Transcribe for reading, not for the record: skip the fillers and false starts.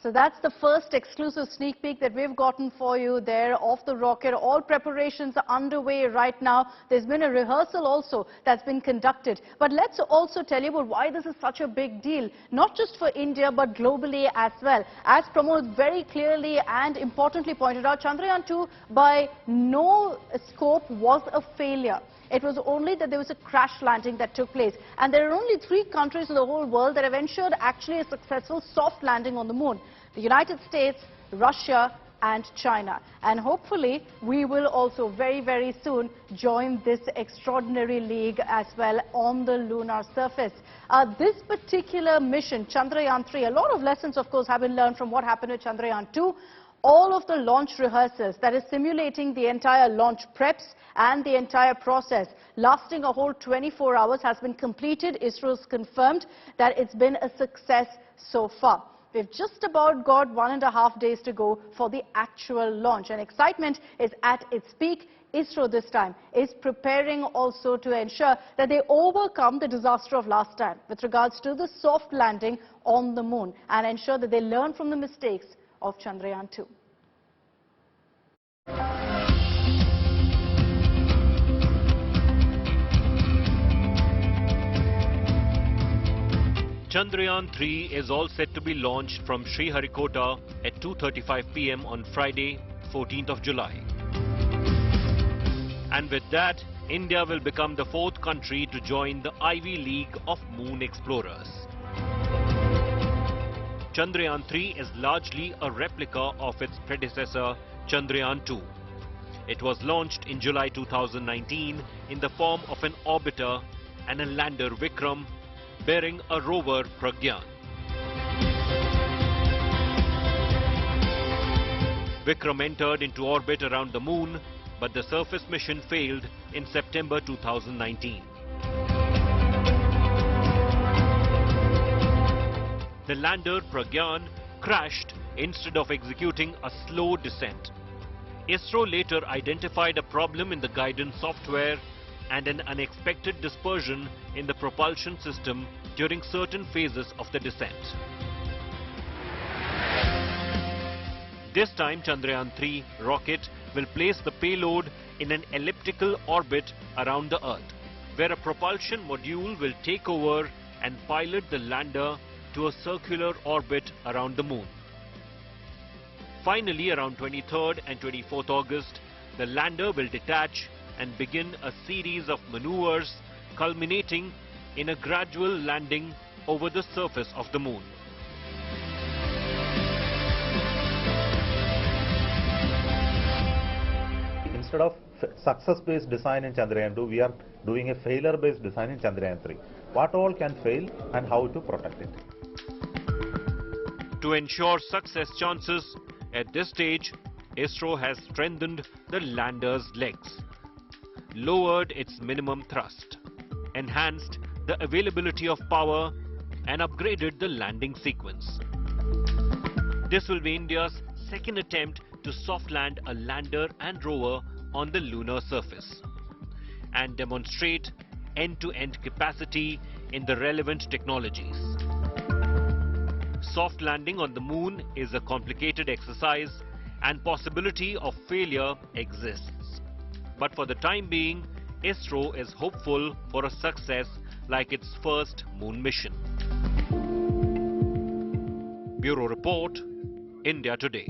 So that's the first exclusive sneak peek that we've gotten for you there of the rocket. All preparations are underway right now. There's been a rehearsal also that's been conducted. But let's also tell you about why this is such a big deal, not just for India but globally as well. As Pramod very clearly and importantly pointed out, Chandrayaan-2 by no scope was a failure. It was only that there was a crash landing that took place. And there are only 3 countries in the whole world that have ensured actually a successful soft landing on the moon: the United States, Russia and China. And hopefully we will also very, very soon join this extraordinary league as well on the lunar surface. This particular mission, Chandrayaan-3, a lot of lessons of course have been learned from what happened with Chandrayaan-2. All of the launch rehearsals, that is simulating the entire launch preps and the entire process, lasting a whole 24 hours, has been completed. ISRO's confirmed that it's been a success so far. We've just about got 1.5 days to go for the actual launch, and excitement is at its peak. ISRO this time is preparing also to ensure that they overcome the disaster of last time with regards to the soft landing on the moon and ensure that they learn from the mistakes of Chandrayaan-2. Chandrayaan-3 is all set to be launched from Sriharikota at 2:35 p.m. on Friday, 14th of July. And with that, India will become the 4th country to join the Ivy League of Moon Explorers. Chandrayaan-3 is largely a replica of its predecessor, Chandrayaan-2. It was launched in July 2019 in the form of an orbiter and a lander Vikram bearing a rover Pragyan. Vikram entered into orbit around the moon, but the surface mission failed in September 2019. The lander Pragyan crashed instead of executing a slow descent. ISRO later identified a problem in the guidance software and an unexpected dispersion in the propulsion system during certain phases of the descent. This time, Chandrayaan-3 rocket will place the payload in an elliptical orbit around the Earth, where a propulsion module will take over and pilot the lander to a circular orbit around the moon. Finally, around 23rd and 24th August, the lander will detach and begin a series of maneuvers culminating in a gradual landing over the surface of the moon. Instead of success-based design in Chandrayaan-2, we are doing a failure-based design in Chandrayaan-3. What all can fail and how to protect it. To ensure success chances, at this stage, ISRO has strengthened the lander's legs, lowered its minimum thrust, enhanced the availability of power and upgraded the landing sequence. This will be India's 2nd attempt to soft land a lander and rover on the lunar surface and demonstrate end-to-end capacity in the relevant technologies. Soft landing on the moon is a complicated exercise and possibility of failure exists. But for the time being, ISRO is hopeful for a success like its first moon mission. Bureau Report, India Today.